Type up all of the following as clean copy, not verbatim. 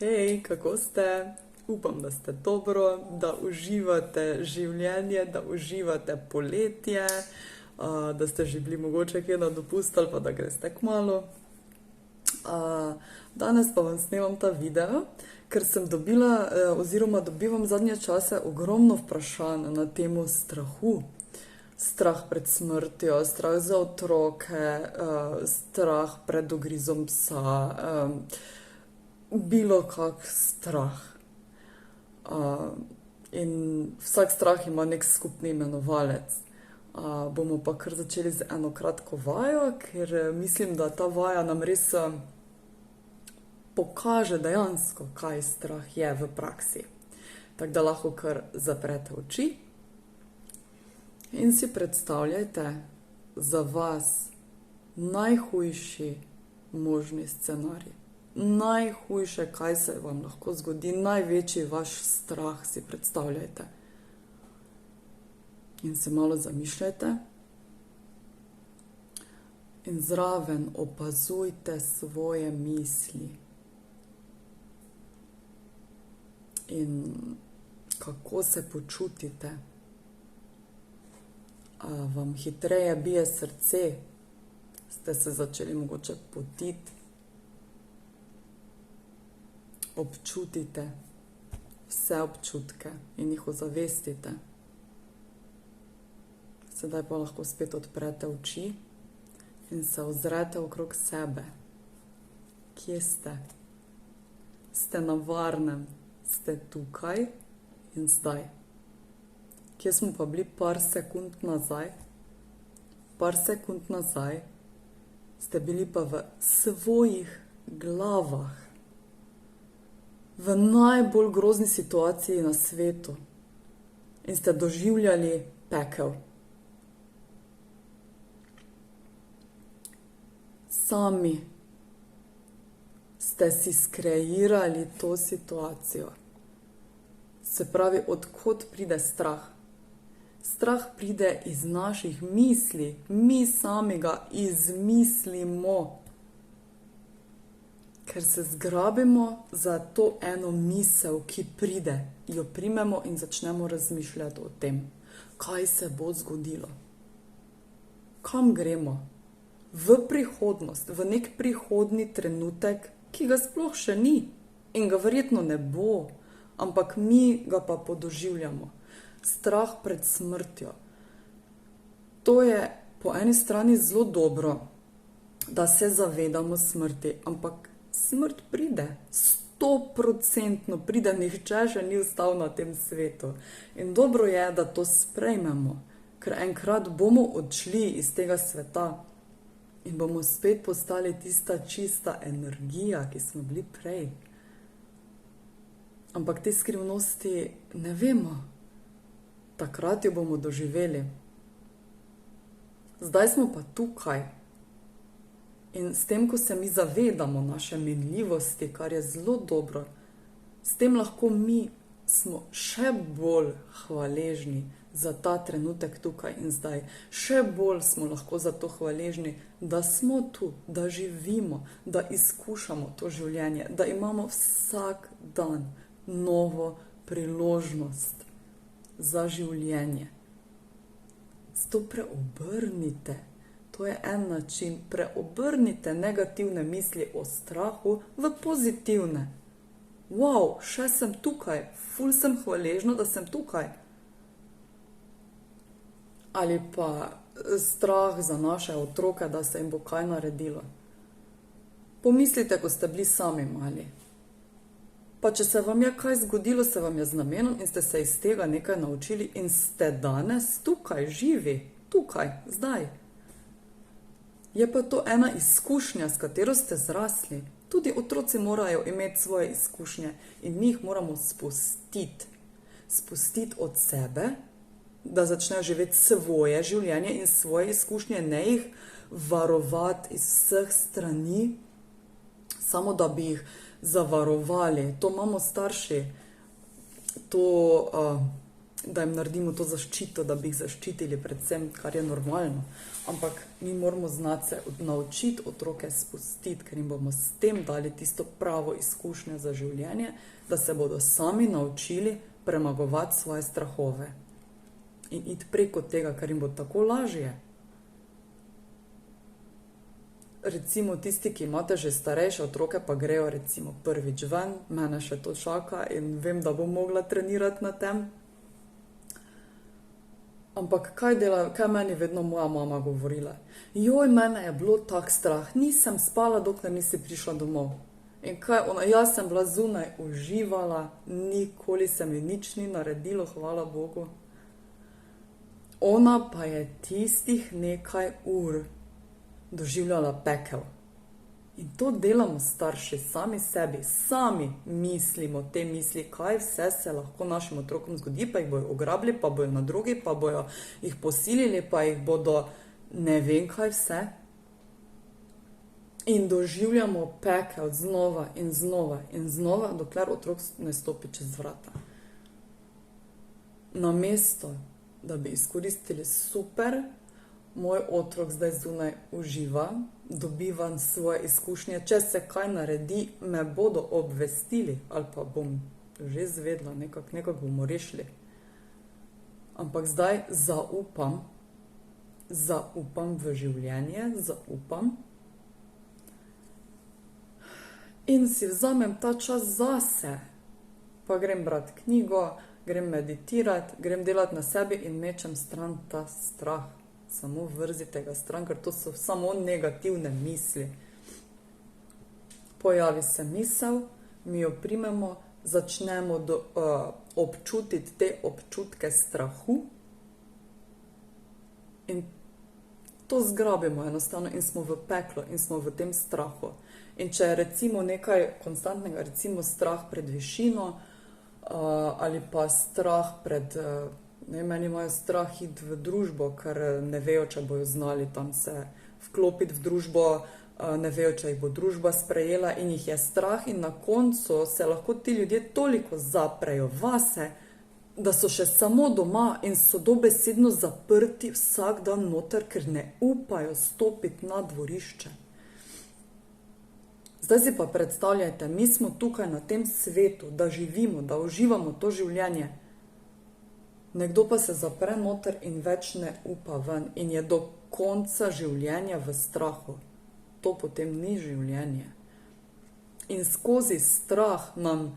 Hej, kako ste? Upam, da ste dobro, da uživate življenje, da uživate poletje, da ste že bili mogoče kje na dopust ali pa da greste kmalu. Danes pa vam snemam ta video, ker sem dobila oziroma dobivam zadnje čase ogromno vprašanj na temo strahu. Strah pred smrtjo, strah za otroke, strah pred ugrizom psa, bilo kak strah. In vsak strah ima nek skupni imenovalec. Bomo pa kar začeli z eno kratko vajo, ker mislim, da ta vaja nam res pokaže dejansko, kaj strah je v praksi. Tako da lahko kar zaprete oči in si predstavljajte za vas najhujši možni scenarij. Najhujše, kaj se vam lahko zgodi, največji vaš strah si predstavljajte. In se malo zamišljajte. In zraven opazujte svoje misli. In kako se počutite. Vam hitreje bije srce? Ste se začeli mogoče potiti? Občutite vse občutke in jih ozavestite. Sedaj pa lahko spet odprete oči in se ozrete okrog sebe. Kje ste? Ste na varnem, ste tukaj in zdaj. Kje smo pa bili par sekund nazaj? Par sekund nazaj ste bili pa v svojih glavah. V najbolj grozni situaciji na svetu. In ste doživljali pekel. Sami ste si skreirali to situacijo. Se pravi, odkot pride strah? Strah pride iz naših misli. Mi sami ga izmislimo. Ker se zgrabimo za to eno misel, ki pride, jo primemo in začnemo razmišljati o tem, kaj se bo zgodilo. Kam gremo? V prihodnost, v nek prihodni trenutek, ki ga sploh še ni in ga verjetno ne bo, ampak mi ga pa podoživljamo. Strah pred smrtjo. To je po eni strani zelo dobro, da se zavedamo smrti, ampak smrt pride, 100% pride, nihče še ni ostal na tem svetu. In dobro je, da to sprejmemo, ker enkrat bomo odšli iz tega sveta in bomo spet postali tista čista energija, ki smo bili prej. Ampak te skrivnosti ne vemo. Takrat jo bomo doživeli. Zdaj smo pa tukaj. In s tem, ko se mi zavedamo naše minljivosti, kar je zelo dobro, s tem lahko mi smo še bolj hvaležni za ta trenutek tukaj in zdaj. Še bolj smo lahko za to hvaležni, da smo tu, da živimo, da izkušamo to življenje, da imamo vsak dan novo priložnost za življenje. Zato preobrnite. To je en način. Preobrnite negativne misli o strahu v pozitivne. Wow, še sem tukaj. Ful sem hvaležna, da sem tukaj. Ali pa strah za naše otroke, da se jim bo kaj naredilo. Pomislite, ko ste bili sami mali. Pa če se vam je kaj zgodilo, se vam je z namenom in ste se iz tega nekaj naučili in ste danes tukaj, živi. Tukaj, zdaj. Je pa to ena izkušnja, s katero ste zrasli. Tudi otroci morajo imeti svoje izkušnje in mi jih moramo spustiti. Spustiti od sebe, da začnejo živeti svoje življenje in svoje izkušnje, ne jih varovati iz vseh strani, samo da bi jih zavarovali. To imamo starši. To da jim naredimo to zaščito, da bi jih zaščitili predvsem, kar je normalno. Ampak mi moramo znati se naučiti otroke spustiti, ker jim bomo s tem dali tisto pravo izkušnjo za življenje, da se bodo sami naučili premagovati svoje strahove in iti preko tega, ker jim bo tako lažje. Recimo tisti, ki imate že starejše otroke, pa grejo recimo prvič ven, mene še to čaka in vem, da bom mogla trenirati na tem. Ampak kaj meni vedno moja mama govorila? Joj, mene je bilo tak strah, nisem spala, dokler nisi prišla domov. In kaj ona, jaz sem bila zunaj, uživala, nikoli se mi nič ni naredilo, hvala Bogu. Ona pa je tistih nekaj ur doživljala pekel. In to delamo starši sami sebi, sami mislimo te misli, kaj vse se lahko našim otrokom zgodi, pa jih bojo ograbili, pa bojo na drugi, pa bojo jih posilili, pa jih bodo ne vem kaj vse. In doživljamo pekel znova in znova in znova, dokler otrok ne stopi čez vrata. Namesto, da bi izkoristili super, moj otrok zdaj zunaj uživa, dobiva svoje izkušnje, če se kaj naredi, me bodo obvestili ali pa bom že zvedla, nekako bomo rešili. Ampak zdaj zaupam v življenje, zaupam in si vzamem ta čas zase, pa grem brati knjigo, grem meditirati, grem delati na sebi in mečem stran ta strah. Samo vrzite ga stran, ker to so samo negativne misli. Pojavi se misel, mi jo primemo, začnemo občutiti te občutke strahu in to zgrabimo enostavno in smo v peklu in smo v tem strahu. In če je recimo nekaj konstantnega, recimo strah pred višino ali pa strah pred... Meni imajo strah iti v družbo, ker ne vejo, če bojo znali tam se vklopiti v družbo, ne vejo, če jih bo družba sprejela in jih je strah in na koncu se lahko ti ljudje toliko zaprejo vase, da so še samo doma in so dobesedno zaprti vsak dan noter, ker ne upajo stopiti na dvorišče. Zdaj si pa predstavljajte, mi smo tukaj na tem svetu, da živimo, da uživamo to življenje. Nekdo pa se zapre noter in več ne upa ven in je do konca življenja v strahu. To potem ni življenje. In skozi strah nam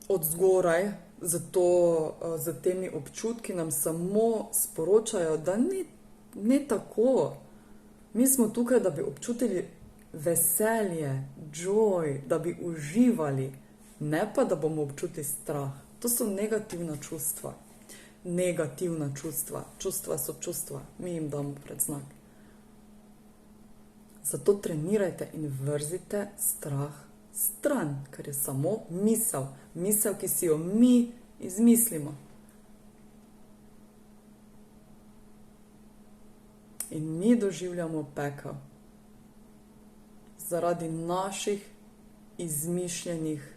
od zgoraj, z temi občutki nam samo sporočajo, da ni tako. Mi smo tukaj, da bi občutili veselje, joy, da bi uživali, ne pa, da bomo občutili strah. To so negativna čustva. Negativna čustva. Čustva so čustva. Mi jim damo predznak. Zato trenirajte in vrzite strah stran, ker je samo misel. Misel, ki si jo mi izmislimo. In mi doživljamo pekel. Zaradi naših izmišljenih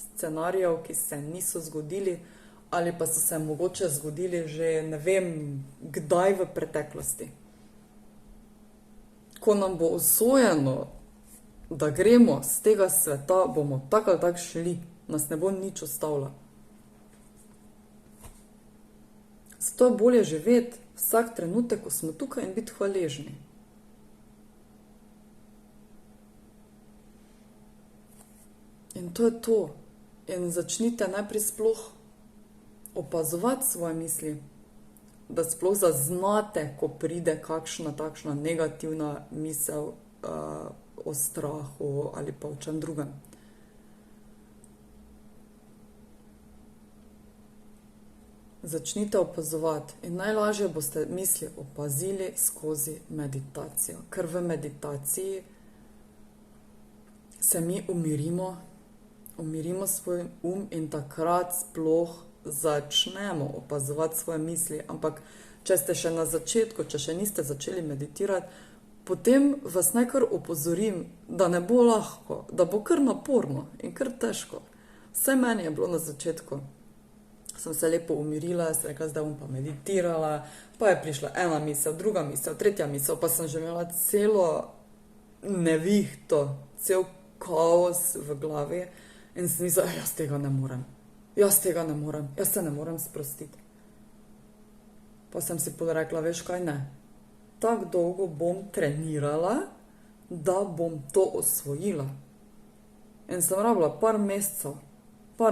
scenarijev, ki se niso zgodili ali pa so se mogoče zgodili že ne vem kdaj v preteklosti. Ko nam bo usojeno, da gremo z tega sveta, bomo tako ali tako šli, nas ne bo nič ustavilo. Zato je bolje živeti vsak trenutek, ko smo tukaj in biti hvaležni. In to je to. In začnite najprej sploh opazovati svoje misli, da sploh zaznate, ko pride kakšna takšna negativna misel o strahu ali pa o čem drugem. Začnite opazovati in najlažje boste misli opazili skozi meditacijo, ker v meditaciji se mi umirimo svoj in takrat sploh začnemo opazovati svoje misli. Ampak, če ste še na začetku, če še niste začeli meditirati, potem vas naj kar opozorim, da ne bo lahko, da bo kar naporno in kar težko. Vsaj meni je bilo na začetku. sem se lepo umirila, sem rekla, zdaj bom pa meditirala, pa je prišla ena misel, druga misel, tretja misel, pa sem že imela celo nevihto, cel kaos v glavi in sem mislila, jaz tega ne morem, jaz se ne morem sprostiti. Pa sem si rekla, veš kaj, ne, tako dolgo bom trenirala, da bom to osvojila. In sem rabila par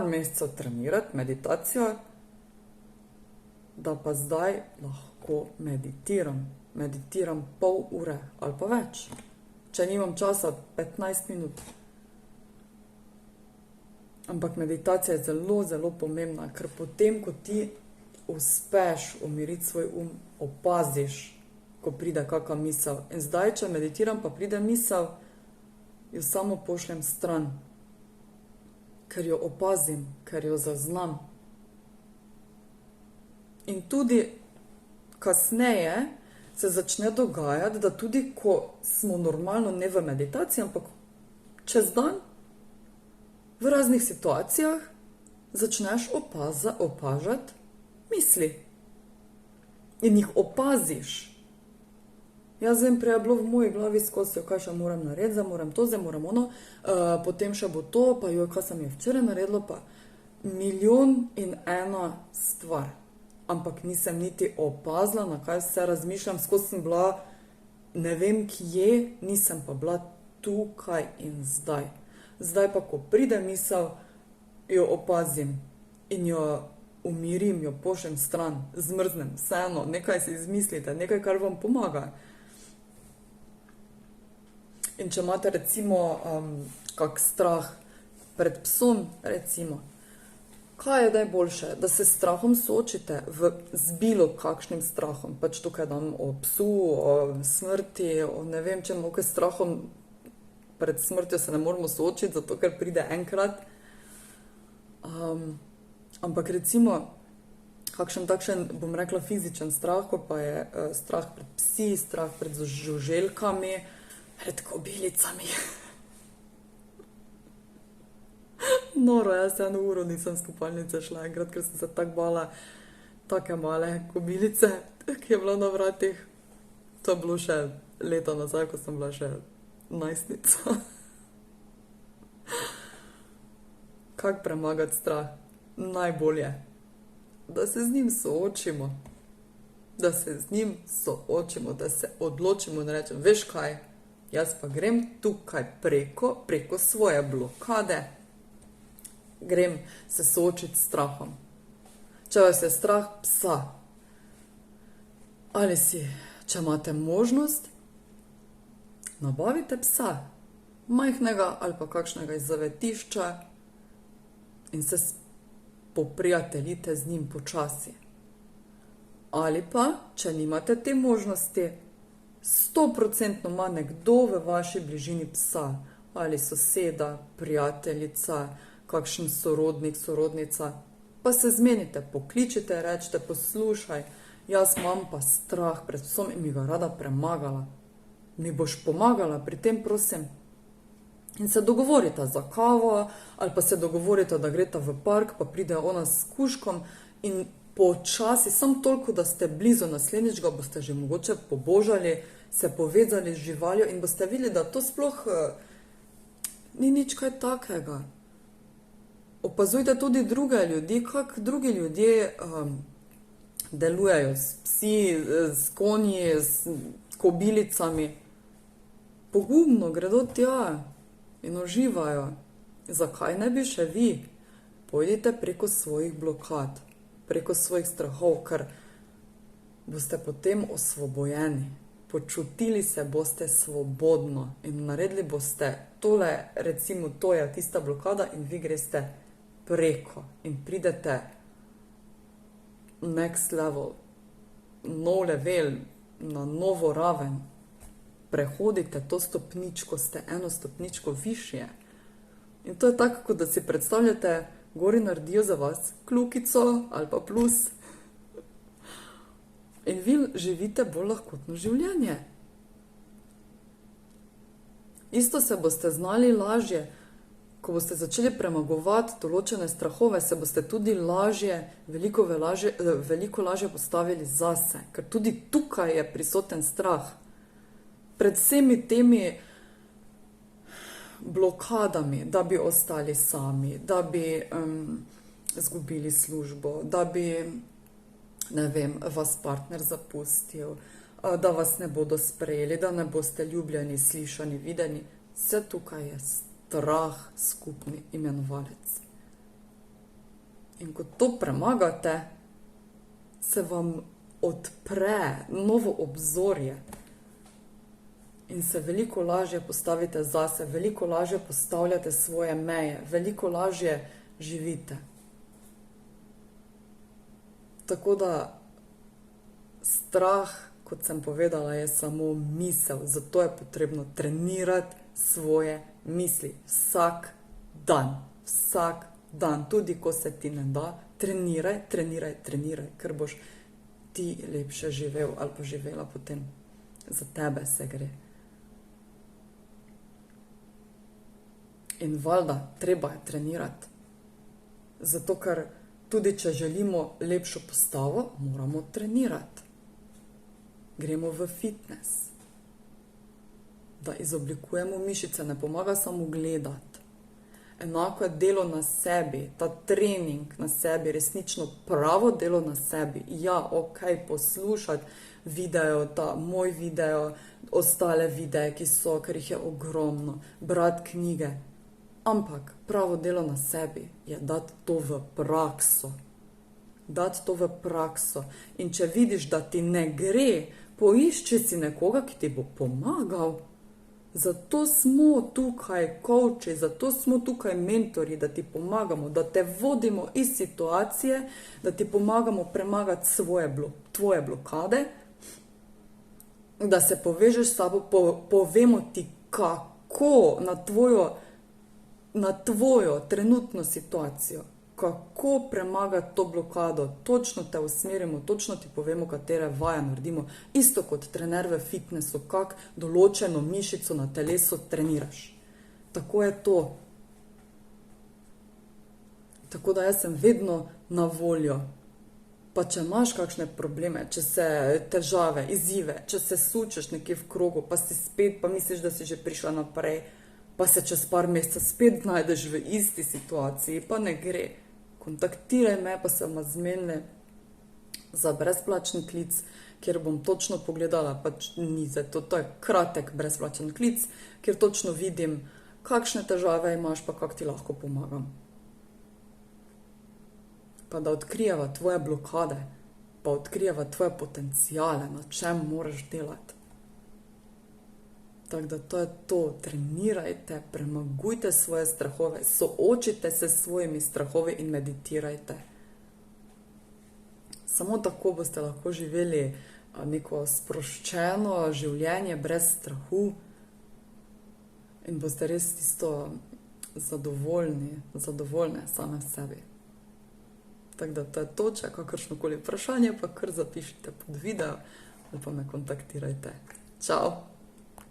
mesecev trenirati meditacijo, da pa zdaj lahko meditiram pol ure ali pa več. Če nimam časa, 15 minut. Ampak meditacija je zelo, zelo pomembna, ker potem, ko ti uspeš umiriti svoj opaziš, ko pride kakšna misel. In zdaj, če meditiram, pa pride misel, jo samo pošljem stran, ker jo opazim, ker jo zaznam. In tudi kasneje se začne dogajati, da tudi ko smo normalno ne v meditaciji, ampak čez dan, v raznih situacijah, začneš opažati misli. In jih opaziš. Jaz vem, prej je bilo v moji glavi skozi, kaj še moram narediti, zdaj moram to, zdaj moram ono, potem še bo to, pa jo, kaj sem je včeraj naredila, pa 1.001 stvar. Ampak nisem niti opazila, na kaj se razmišljam, skozi sem bila, ne vem kje, nisem pa bila tukaj in zdaj. Zdaj pa, ko pride misel, jo opazim in jo umirim, jo pošljem stran, zmrznem, vseeno, nekaj si izmislite, nekaj, kar vam pomaga. In če imate recimo kak strah pred psom, recimo, kaj je najboljše? Da se s strahom soočite z bilo kakšnim strahom. Pač tukaj dam o psu, o smrti, o ne vem čem, kaj strahom pred smrtjo se ne moramo soočiti, zato ker pride enkrat. Ampak recimo, kakšen takšen, bom rekla, fizičen strah, ko pa je strah pred psi, strah pred žuželkami, pred kobilicami. Noro, jaz 1 uro nisem s kopalnice šla enkrat, ker sem se tako bala take male kobilice, ki je bila na vratih. To je bilo še leta nazaj, ko sem bila še najstnica. Kako premagati strah? Najbolje, da se z njim soočimo. Da se z njim soočimo, da se odločimo in rečem, veš kaj, jaz pa grem tukaj preko svoje blokade, grem se soočiti s strahom. Če vas je strah psa, ali če imate možnost, nabavite psa, majhnega ali pa kakšnega iz zavetišča in se poprijateljite z njim počasi. Ali pa, če nimate te možnosti, 100% ima nekdo v vaši bližini psa, ali soseda, prijateljica, kakšen sorodnik, sorodnica, pa se zmenite, pokličite, rečete, poslušaj, jaz imam pa strah pred psom in mi ga rada premagala. Mi boš pomagala pri tem, prosim? In se dogovorite za kavo, ali pa se dogovorite, da greste v park, pa pride ona s kužkom in počasi, samo toliko, da ste blizu, naslednjič ga boste že mogoče pobožali, se povezali z živaljo in boste videli, da to sploh ni nič kaj takega. Opazujte tudi druge ljudi, kako drugi ljudje delujejo s psi, s konji, s kobilicami. Pogumno gredo tja in uživajo. Zakaj ne bi še vi? Pojdite preko svojih blokad, preko svojih strahov, ker boste potem osvobojeni. Počutili se boste svobodno in naredili boste tole, recimo to je tista blokada in vi greste preko in pridete next level, nov level, na novo raven. Prehodite to stopničko, ste 1 stopničko višje. In to je tako, kot da si predstavljate, gori naredijo za vas kljukico ali pa plus. In vi živite bolj lahkotno življenje. Isto se boste znali lažje, ko boste začeli premagovati določene strahove, se boste tudi veliko lažje postavili zase, ker tudi tukaj je prisoten strah. Pred vsemi temi blokadami, da bi ostali sami, da bi izgubili službo, da bi, ne vem, vas partner zapustil, da vas ne bodo sprejeli, da ne boste ljubljeni, slišani, videni. Vse tukaj je strah, skupni imenovalec. In ko to premagate, se vam odpre novo obzorje in se veliko lažje postavite zase, veliko lažje postavljate svoje meje, veliko lažje živite. Tako da strah, kot sem povedala, je samo misel, zato je potrebno trenirati svoje misli vsak dan, tudi ko se ti ne da, treniraj, ker boš ti lepše živel ali pa živela potem. Za tebe se gre. In valjda, treba je trenirati. Zato, ker tudi če želimo lepšo postavo, moramo trenirati. Gremo v fitness. Da izoblikujemo mišice, ne pomaga samo gledati. Enako je delo na sebi, ta trening na sebi, resnično pravo delo na sebi. Ja, ok, poslušati video, ta moj video, ostale videe, ki so, ker jih je ogromno, brati knjige. Ampak pravo delo na sebi je dati to v prakso. Dati to v prakso. In če vidiš, da ti ne gre, poišči si nekoga, ki ti bo pomagal. Zato smo tukaj coachi, zato smo tukaj mentori, da ti pomagamo, da te vodimo iz situacije, da ti pomagamo premagati tvoje blokade, da se povežeš s sabo, povemo ti, kako na tvojo trenutno situacijo, kako premagati to blokado, točno te usmerimo, točno ti povemo, katere vaje naredimo, isto kot trener v fitnessu, kak določeno mišico na telesu treniraš. Tako je to. Tako da jaz sem vedno na voljo. Pa če imaš kakšne probleme, če se težave, izzive, če se sučeš nekje v krogu, pa si spet, pa misliš, da si že prišla naprej, pa se čez par mesecev spet znajdeš v isti situaciji, pa ne gre. Kontaktiraj me, pa se bomo zmenili za brezplačen klic, kjer bom točno pogledala, pač ni za to, to je kratek brezplačen klic, kjer točno vidim, kakšne težave imaš, pa kako ti lahko pomagam. Pa da odkrijeva tvoje blokade, pa odkrijeva tvoje potencijale, na čem moraš delati. Tako da to je to, trenirajte, premagujte svoje strahove, soočite se s svojimi strahovi in meditirajte. Samo tako boste lahko živeli neko sproščeno življenje brez strahu in boste res tisto zadovoljne same v sebi. Tako da to je to, če kakršnokoli vprašanje, pa kar zapišite pod video ali pa me kontaktirajte. Čau!